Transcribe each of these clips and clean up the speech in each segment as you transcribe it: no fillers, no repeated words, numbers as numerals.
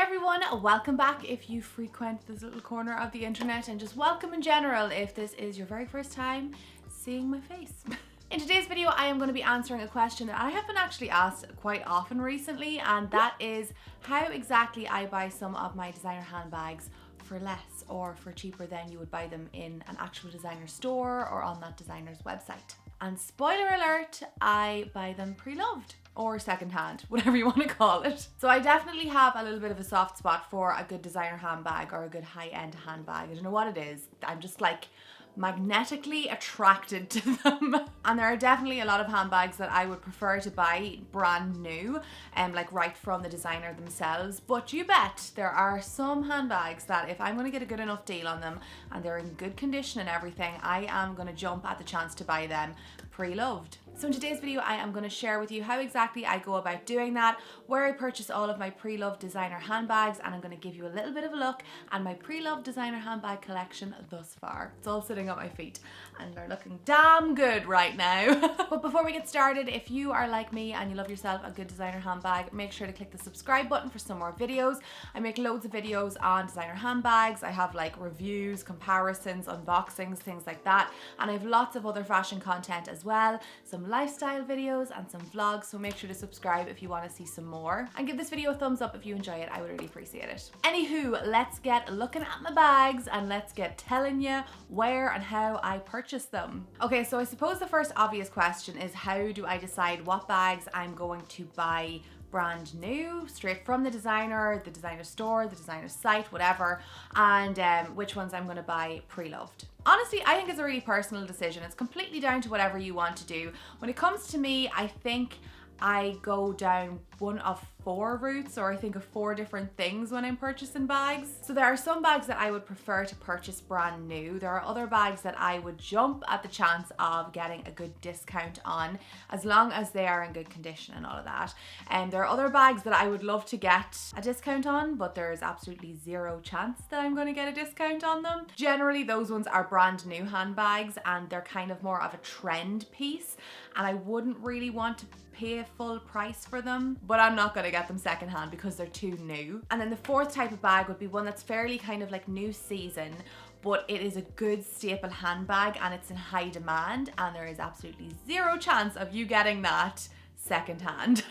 everyone, welcome back if you frequent this little corner of the internet, and just welcome in general if this is your very first time seeing my face. In today's video, I am going to be answering a question that I have been actually asked quite often recently, and that is how exactly I buy some of my designer handbags for less or for cheaper than you would buy them in an actual designer store or on that designer's website. And spoiler alert, I buy them pre-loved or secondhand, whatever you want to call it. So I definitely have a little bit of a soft spot for a good designer handbag or a good high-end handbag. I don't know what it is. I'm just like magnetically attracted to them. And there are definitely a lot of handbags that I would prefer to buy brand new, like right from the designer themselves. But you bet there are some handbags that if I'm going to get a good enough deal on them and they're in good condition and everything, I am going to jump at the chance to buy them pre-loved. So in today's video, I am going to share with you how exactly I go about doing that, where I purchase all of my pre-loved designer handbags, and I'm going to give you a little bit of a look at my pre-loved designer handbag collection thus far. It's all sitting at my feet and they're looking damn good right now. But before we get started, if you are like me and you love yourself a good designer handbag, make sure to click the subscribe button for some more videos. I make loads of videos on designer handbags. I have like reviews, comparisons, unboxings, things like that. And I have lots of other fashion content as well, some lifestyle videos and some vlogs, so make sure to subscribe if you want to see some more, and give this video a thumbs up if you enjoy it. I would really appreciate it. Anywho, let's get looking at my bags and let's get telling you where and how I purchase them. Okay, so I suppose the first obvious question is, how do I decide what bags I'm going to buy brand new, straight from the designer store, the designer site, whatever, and which ones I'm going to buy pre-loved. Honestly, I think it's a really personal decision. It's completely down to whatever you want to do. When it comes to me, I think I go down one of 4 routes, or I think of 4 different things when I'm purchasing bags. So there are some bags that I would prefer to purchase brand new. There are other bags that I would jump at the chance of getting a good discount on, as long as they are in good condition and all of that. And there are other bags that I would love to get a discount on, but there's absolutely zero chance that I'm going to get a discount on them. Generally, those ones are brand new handbags and they're kind of more of a trend piece, and I wouldn't really want to pay full price for them, but I'm not going to get them secondhand because they're too new. And then the 4th type of bag would be one that's fairly kind of like new season, but it is a good staple handbag and it's in high demand, and there is absolutely zero chance of you getting that secondhand.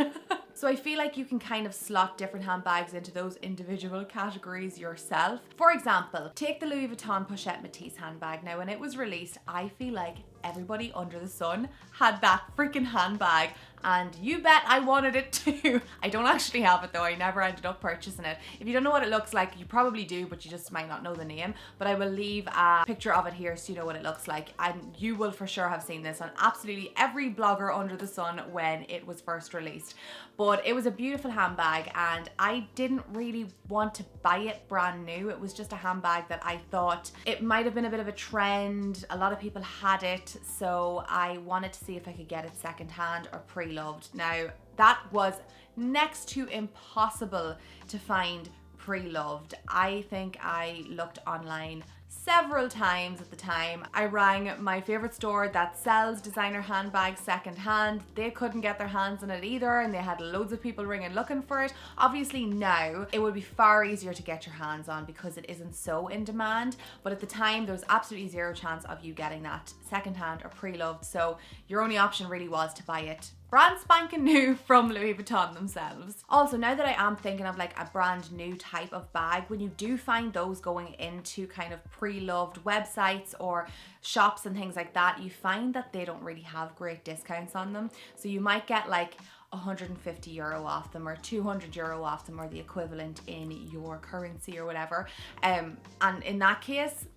So I feel like you can kind of slot different handbags into those individual categories yourself. For example, take the Louie Vuitton Pochette Métis handbag. Now, when it was released, I feel like everybody under the sun had that freaking handbag, and you bet I wanted it too. I don't actually have it though. I never ended up purchasing it. If you don't know what it looks like, you probably do, but you just might not know the name. But I will leave a picture of it here so you know what it looks like, and you will for sure have seen this on absolutely every blogger under the sun when it was first released. But it was a beautiful handbag and I didn't really want to buy it brand new. It was just a handbag that I thought it might have been a bit of a trend. A lot of people had it, so I wanted to see if I could get it secondhand or pre-loved. Now, that was next to impossible to find pre-loved. I think I looked online several times at the time. I rang my favorite store that sells designer handbags secondhand. They couldn't get their hands on it either, and they had loads of people ringing looking for it. Obviously now it would be far easier to get your hands on because it isn't so in demand, but at the time there was absolutely zero chance of you getting that secondhand or pre-loved, so your only option really was to buy it brand spanking new from Louie Vuitton themselves. Also, now that I am thinking of like a brand new type of bag, when you do find those going into kind of pre-loved websites or shops and things like that, you find that they don't really have great discounts on them. So you might get like €150 off them or €200 off them, or the equivalent in your currency or whatever. And in that case,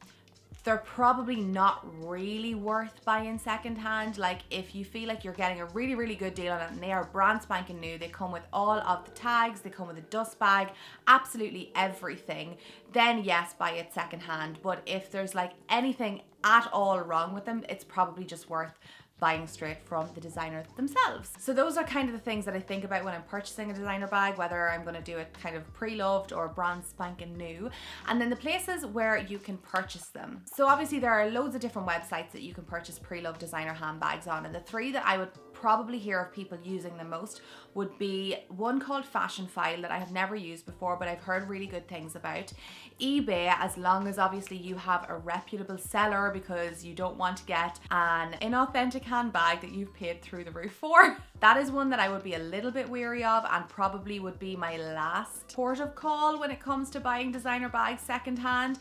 they're probably not really worth buying secondhand. Like, if you feel like you're getting a really, really good deal on it and they are brand spanking new, they come with all of the tags, they come with a dust bag, absolutely everything, then yes, buy it secondhand. But if there's like anything at all wrong with them, it's probably just worth buying straight from the designer themselves. So those are kind of the things that I think about when I'm purchasing a designer bag, whether I'm going to do it kind of pre-loved or brand spanking new. And then the places where you can purchase them. So obviously there are loads of different websites that you can purchase pre-loved designer handbags on, and the 3 that I would probably hear of people using the most would be one called Fashionphile that I have never used before, but I've heard really good things about. eBay, as long as obviously you have a reputable seller, because you don't want to get an inauthentic handbag that you've paid through the roof for. That is one that I would be a little bit weary of and probably would be my last port of call when it comes to buying designer bags secondhand.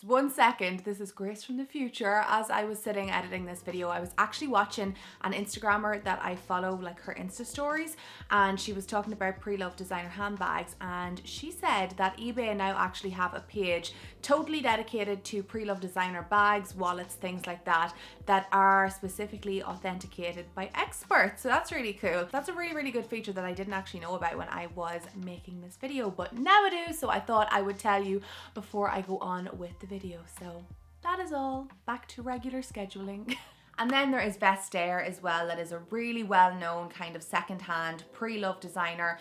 One second, this is Grace from the future. As I was sitting editing this video, I was actually watching an Instagrammer that I follow, like her Insta stories, and she was talking about Preloved designer handbags, and she said that eBay now actually have a page totally dedicated to Preloved designer bags, wallets, things like that, that are specifically authenticated by experts. So that's really cool. That's a really, really good feature that I didn't actually know about when I was making this video, but now I do, so I thought I would tell you before I go on with the video. So that is all. Back to regular scheduling. And then there is Vestaire as well, that is a really well-known kind of secondhand pre-loved designer,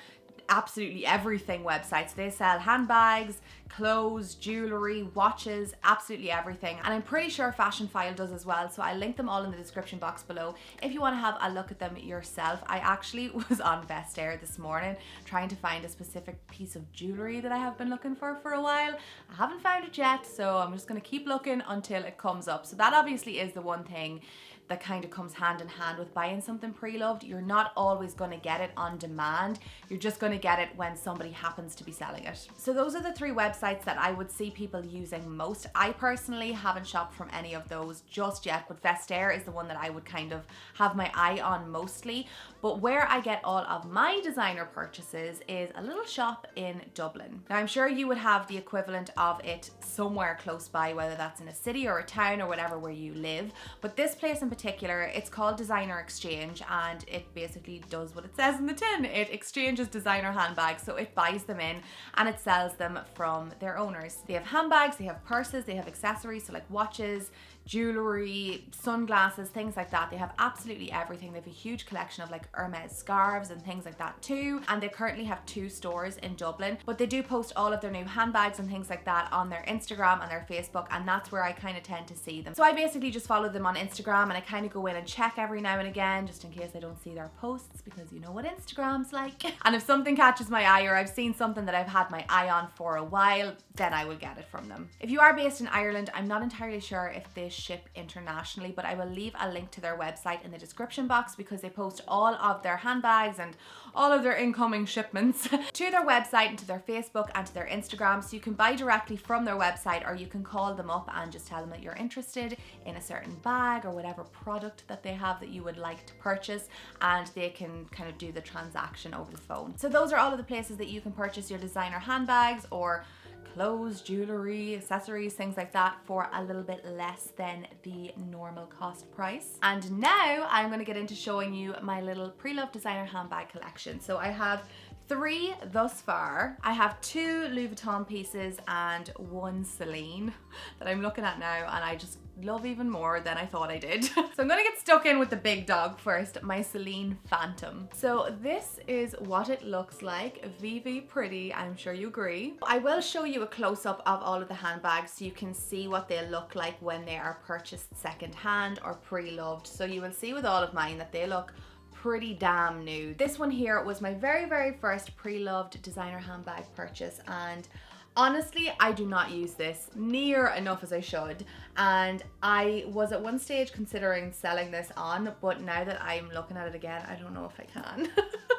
absolutely everything website. So they sell handbags, clothes, jewelry, watches, absolutely everything. And I'm pretty sure Fashionphile does as well. So I'll link them all in the description box below if you want to have a look at them yourself. I actually was on Vestaire this morning trying to find a specific piece of jewelry that I have been looking for a while. I haven't found it yet, so I'm just going to keep looking until it comes up. So that obviously is the one thing that kind of comes hand in hand with buying something pre-loved. You're not always going to get it on demand. You're just going to get it when somebody happens to be selling it. So those are the three websites that I would see people using most. I personally haven't shopped from any of those just yet, but Vestaire is the one that I would kind of have my eye on mostly. But where I get all of my designer purchases is a little shop in Dublin. Now I'm sure you would have the equivalent of it somewhere close by, whether that's in a city or a town or whatever where you live. But this place in particular, it's called Designer Exchange, and it basically does what it says in the tin. It exchanges designer handbags, so it buys them in and it sells them from their owners. They have handbags, they have purses, they have accessories, so like watches, jewelry, sunglasses, things like that. They have absolutely everything. They have a huge collection of like Hermes scarves and things like that too. And they currently have 2 stores in Dublin, but they do post all of their new handbags and things like that on their Instagram and their Facebook, and that's where I kind of tend to see them. So I basically just follow them on Instagram, and I kind of go in and check every now and again just in case I don't see their posts, because you know what Instagram's like. And if something catches my eye, or I've seen something that I've had my eye on for a while, then I will get it from them. If you are based in Ireland, I'm not entirely sure if they ship internationally, but I will leave a link to their website in the description box, because they post all of their handbags and all of their incoming shipments to their website and to their Facebook and to their Instagram. So you can buy directly from their website, or you can call them up and just tell them that you're interested in a certain bag or whatever product that they have that you would like to purchase, and they can kind of do the transaction over the phone. So those are all of the places that you can purchase your designer handbags or clothes, jewelry, accessories, things like that for a little bit less than the normal cost price. And now I'm going to get into showing you my little pre-loved designer handbag collection. So I have 3 thus far. I have 2 Louis Vuitton pieces and 1 Celine that I'm looking at now, and I just love even more than I thought I did. So I'm gonna get stuck in with the big dog first, my Celine Phantom. So this is what it looks like. VV pretty, I'm sure you agree. I will show you a close-up of all of the handbags so you can see what they look like when they are purchased secondhand or pre-loved. So you will see with all of mine that they look pretty damn new. This one here was my very, very first pre-loved designer handbag purchase, and honestly, I do not use this near enough as I should, and I was at one stage considering selling this on, but now that I'm looking at it again, I don't know if I can.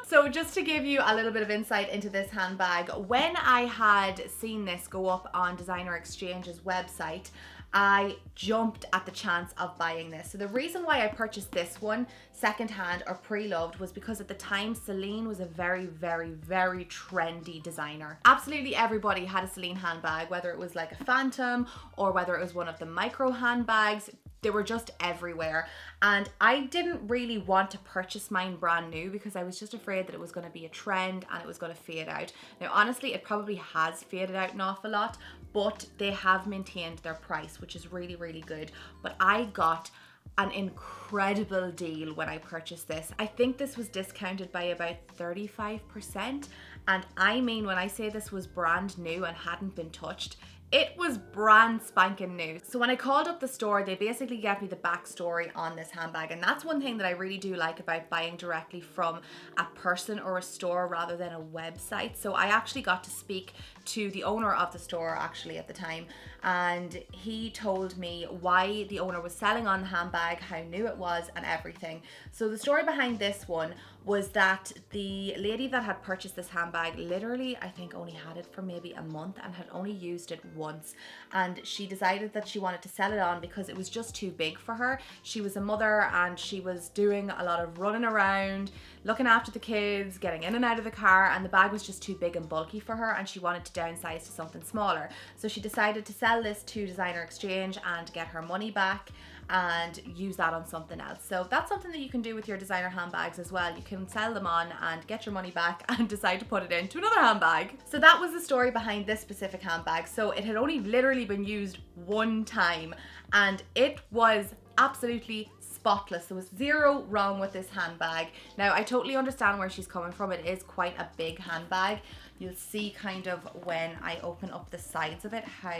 So just to give you a little bit of insight into this handbag, when I had seen this go up on Designer Exchange's website, I jumped at the chance of buying this. So the reason why I purchased this one secondhand or pre-loved was because at the time Celine was a very, very, very trendy designer. Absolutely everybody had a Celine handbag, whether it was like a Phantom or whether it was one of the micro handbags. They were just everywhere, and I didn't really want to purchase mine brand new because I was just afraid that it was going to be a trend and it was going to fade out. Now honestly, it probably has faded out an awful lot, but they have maintained their price, which is really, really good. But I got an incredible deal when I purchased this. I think this was discounted by about 35%, and I mean, when I say this was brand new and hadn't been touched, It was brand spanking new. So when I called up the store, they basically gave me the backstory on this handbag, and that's one thing that I really do like about buying directly from a person or a store rather than a website. So I actually got to speak to the owner of the store actually at the time, and he told me why the owner was selling on the handbag, how new it was, and everything. So the story behind this one was that the lady that had purchased this handbag literally, I think, only had it for maybe a month and had only used it once, and she decided that she wanted to sell it on because it was just too big for her. She was a mother and she was doing a lot of running around, looking after the kids, getting in and out of the car, and the bag was just too big and bulky for her, and she wanted to downsize to something smaller. So she decided to sell this to Designer Exchange and get her money back and use that on something else. So that's something that you can do with your designer handbags as well. You can sell them on and get your money back and decide to put it into another handbag. So that was the story behind this specific handbag. So it had only literally been used one time and it was absolutely spotless. There was zero wrong with this handbag. Now I totally understand where she's coming from. It is quite a big handbag. You'll see kind of when I open up the sides of it how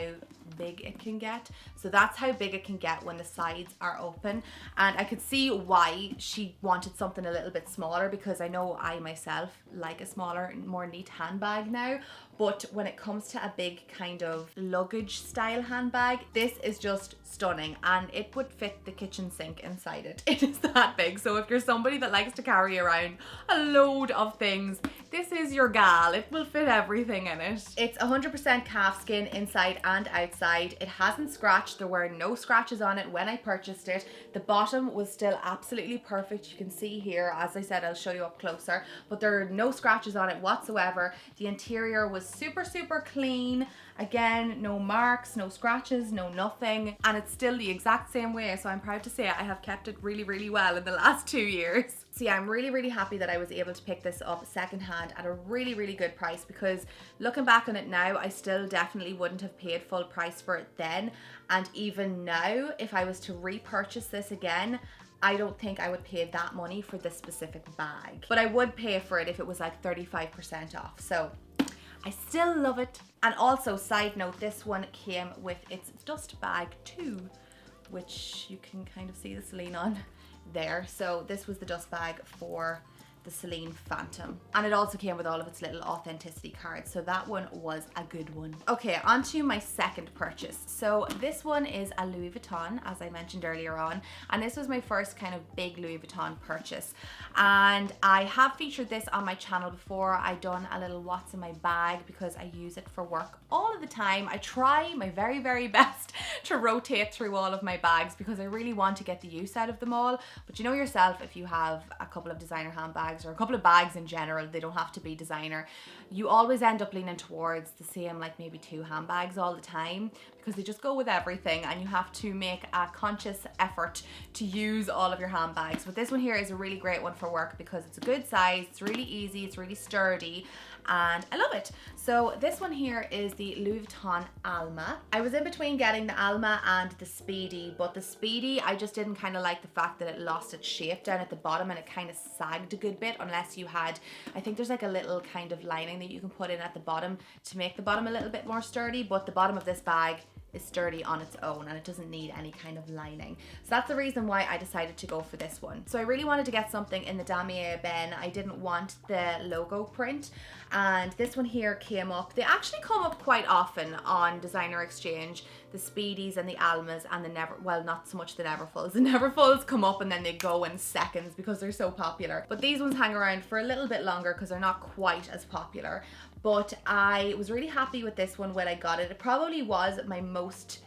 big it can get. So that's how big it can get when the sides are open, and I could see why she wanted something a little bit smaller, because I know I myself like a smaller, more neat handbag now. But when it comes to a big kind of luggage style handbag, this is just stunning, and it would fit the kitchen sink inside it. It is that big. So if you're somebody that likes to carry around a load of things, this is your gal. It will fit everything in it. It's 100% calf skin inside and outside. It hasn't scratched. There were no scratches on it when I purchased it. The bottom was still absolutely perfect. You can see here, as I said, I'll show you up closer, but there are no scratches on it whatsoever. The interior was super clean. Again, no marks, no scratches, no nothing, and it's still the exact same way. So I'm proud to say I have kept it really well in the last 2 years. So yeah, I'm really happy that I was able to pick this up secondhand at a really good price, because looking back on it now, I still definitely wouldn't have paid full price for it then. And even now, if I was to repurchase this again, I don't think I would pay that money for this specific bag. But I would pay for it if it was like 35% off. So I still love it. And also, side note, this one came with its dust bag too, which you can kind of see the Celine on there. So this was the dust bag for the Celine Phantom, and it also came with all of its little authenticity cards, so that one was a good one. Okay, on to my second purchase. So this one is a Louie Vuitton, as I mentioned earlier on, and this was my first kind of big Louie Vuitton purchase, and I have featured this on my channel before. I've done a little what's in my bag because I use it for work all of the time. I try my very best to rotate through all of my bags because I really want to get the use out of them all. But you know yourself, if you have a couple of designer handbags or a couple of bags in general, they don't have to be designer, you always end up leaning towards the same, like maybe 2 handbags all the time, because they just go with everything and you have to make a conscious effort to use all of your handbags. But this one here is a really great one for work because it's a good size, it's really easy, it's really sturdy, and I love it. So this one here is the Louie Vuitton Alma. I was in between getting the Alma and the Speedy, but the Speedy, I just didn't kind of like the fact that it lost its shape down at the bottom and it kind of sagged a good bit, unless you had, I think there's like a little kind of lining that you can put in at the bottom to make the bottom a little bit more sturdy, but the bottom of this bag is sturdy on its own and it doesn't need any kind of lining. So that's the reason why I decided to go for this one. So I really wanted to get something in the damier ebene. I didn't want the logo print, and this one here came up. They actually come up quite often on Designer Exchange, the Speedies and the Almas and the not so much the Neverfulls. The Neverfulls come up and then they go in seconds because they're so popular. But these ones hang around for a little bit longer because they're not quite as popular. But I was really happy with this one when I got it. It probably was my most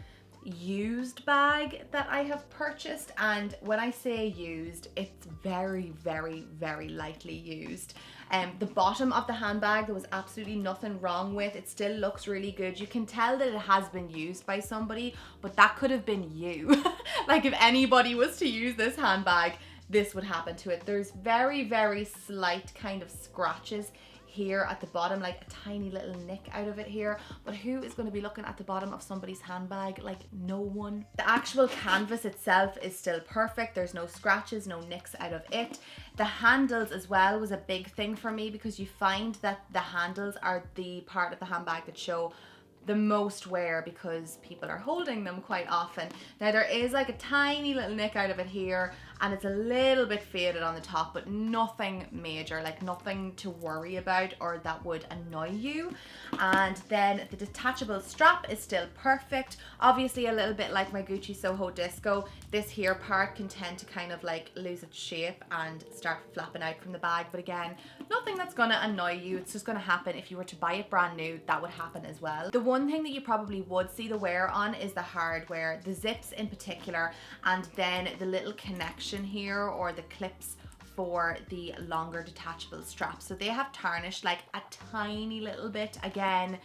used bag that I have purchased, and when I say used, it's very lightly used. The bottom of the handbag, there was absolutely nothing wrong with. It still looks really good. You can tell that it has been used by somebody, but that could have been you. Like if anybody was to use this handbag, this would happen to it. There's very slight kind of scratches here at the bottom, like a tiny little nick out of it here, but who is going to be looking at the bottom of somebody's handbag? Like no one. The actual canvas itself is still perfect. There's no scratches, no nicks out of it. The handles as well was a big thing for me, because you find that the handles are the part of the handbag that show the most wear because people are holding them quite often. Now there is like a tiny little nick out of it here, and it's a little bit faded on the top, but nothing major, like nothing to worry about or that would annoy you. And then the detachable strap is still perfect. Obviously a little bit like my Gucci Soho Disco, this here part can tend to kind of like lose its shape and start flapping out from the bag, but again, nothing that's gonna annoy you. It's just gonna happen. If you were to buy it brand new, that would happen as well. The one thing that you probably would see the wear on is the hardware, the zips in particular, and then the little connection here or the clips for the longer detachable straps. So they have tarnished like a tiny little bit, again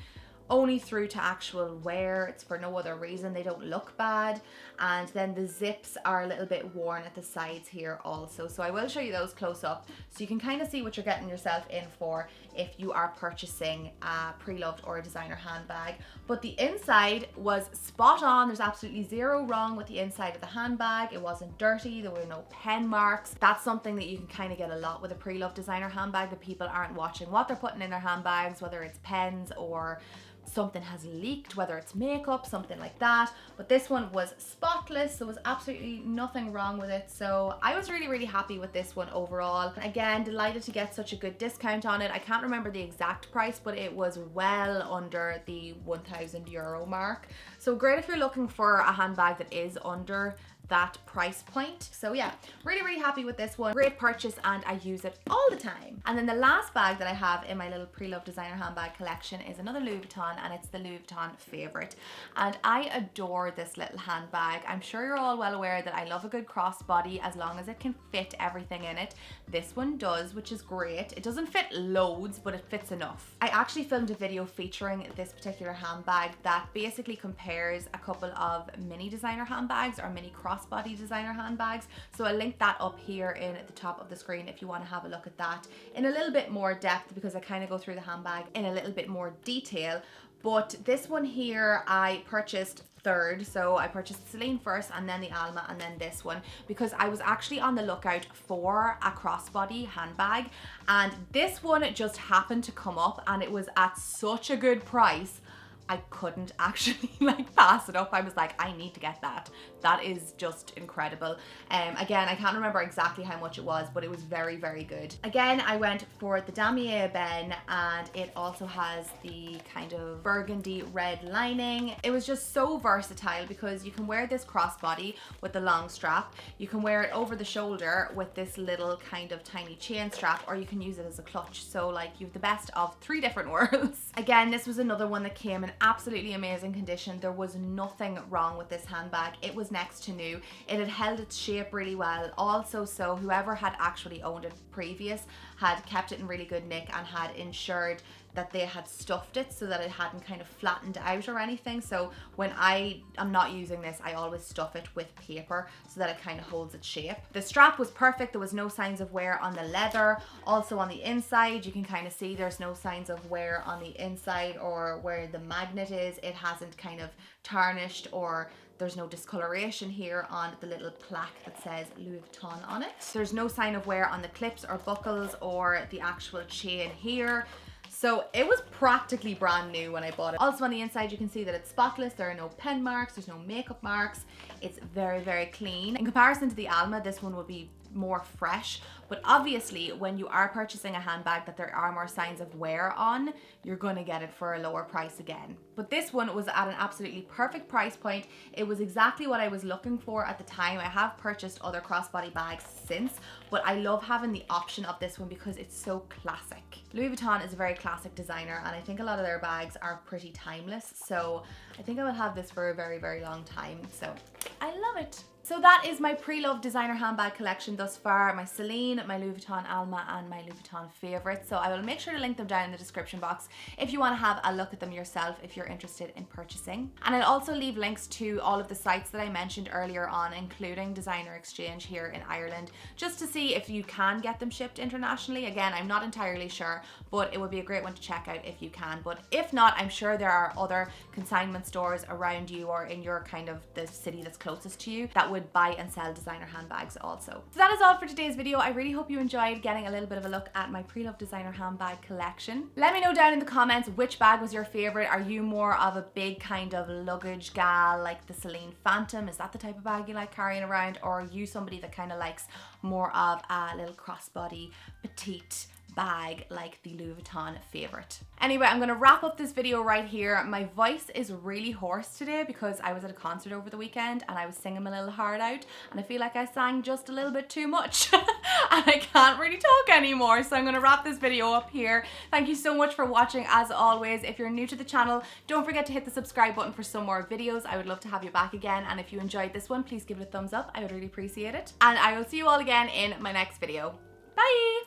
only through to actual wear. It's for no other reason. They don't look bad. And then the zips are a little bit worn at the sides here also. So I will show you those close up so you can kind of see what you're getting yourself in for if you are purchasing a pre-loved or a designer handbag. But the inside was spot on. There's absolutely zero wrong with the inside of the handbag. It wasn't dirty. There were no pen marks. That's something that you can kind of get a lot with a pre-loved designer handbag, that people aren't watching what they're putting in their handbags, whether it's pens or something has leaked, whether it's makeup, something like that. But this one was spotless. There was absolutely nothing wrong with it. So I was really happy with this one overall. Again, delighted to get such a good discount on it. I can't remember the exact price, but it was well under the €1,000 mark. So great if you're looking for a handbag that is under that price point. So yeah, really happy with this one. Great purchase, and I use it all the time. And then the last bag that I have in my little pre-loved designer handbag collection is another Louis Vuitton, and it's the Louis Vuitton Favorite. And I adore this little handbag. I'm sure you're all well aware that I love a good crossbody as long as it can fit everything in it. This one does, which is great. It doesn't fit loads, but it fits enough. I actually filmed a video featuring this particular handbag that basically compares a couple of mini designer handbags or mini crossbody designer handbags. So I'll link that up here in the top of the screen if you want to have a look at that in a little bit more depth, because I kind of go through the handbag in a little bit more detail. But this one here I purchased third. So I purchased Celine first, and then the Alma, and then this one, because I was actually on the lookout for a crossbody handbag, and this one just happened to come up, and it was at such a good price. I couldn't actually like pass it up. I was like, I need to get that. That is just incredible. Again, I can't remember exactly how much it was, but it was very good. Again, I went for the damier ebene, and it also has the kind of burgundy red lining. It was just so versatile because you can wear this crossbody with the long strap, you can wear it over the shoulder with this little kind of tiny chain strap, or you can use it as a clutch. So like, you have the best of three different worlds. Again, this was another one that came in absolutely amazing condition. There was nothing wrong with this handbag. It was next to new. It had held its shape really well. Also, so whoever had actually owned it previous had kept it in really good nick and had ensured that they had stuffed it so that it hadn't kind of flattened out or anything. So when I am not using this, I always stuff it with paper so that it kind of holds its shape. The strap was perfect. There was no signs of wear on the leather. Also on the inside, you can kind of see there's no signs of wear on the inside, or where the magnet is, it hasn't kind of tarnished, or there's no discoloration here on the little plaque that says Louis Vuitton on it. There's no sign of wear on the clips or buckles or the actual chain here. So it was practically brand new when I bought it. Also on the inside, you can see that it's spotless. There are no pen marks, there's no makeup marks. It's very clean. In comparison to the Alma, this one would be more fresh, but obviously when you are purchasing a handbag that there are more signs of wear on, you're gonna get it for a lower price again. But this one was at an absolutely perfect price point. It was exactly what I was looking for at the time. I have purchased other crossbody bags since, but I love having the option of this one because it's so classic. Louis Vuitton is a very classic designer, and I think a lot of their bags are pretty timeless, so I think I will have this for a very long time. So I love it. So that is my pre-loved designer handbag collection thus far. My Celine, my Louis Vuitton Alma, and my Louis Vuitton Favorite. So I will make sure to link them down in the description box if you want to have a look at them yourself if you're interested in purchasing. And I'll also leave links to all of the sites that I mentioned earlier on, including Designer Exchange here in Ireland, just to see if you can get them shipped internationally. Again, I'm not entirely sure, but it would be a great one to check out if you can. But if not, I'm sure there are other consignment stores around you or in your kind of the city that's closest to you that would would buy and sell designer handbags also. So that is all for today's video. I really hope you enjoyed getting a little bit of a look at my Preloved designer handbag collection. Let me know down in the comments which bag was your favorite. Are you more of a big kind of luggage gal like the Celine Phantom? Is that the type of bag you like carrying around? Or are you somebody that kind of likes more of a little crossbody petite bag like the Louie Vuitton favorite? Anyway, I'm gonna wrap up this video right here. My voice is really hoarse today because I was at a concert over the weekend and I was singing my little heart out, and I feel like I sang just a little bit too much and I can't really talk anymore, so I'm gonna wrap this video up here. Thank you so much for watching as always. If you're new to the channel, don't forget to hit the subscribe button for some more videos. I would love to have you back again, and if you enjoyed this one, please give it a thumbs up. I would really appreciate it, and I will see you all again in my next video. Bye!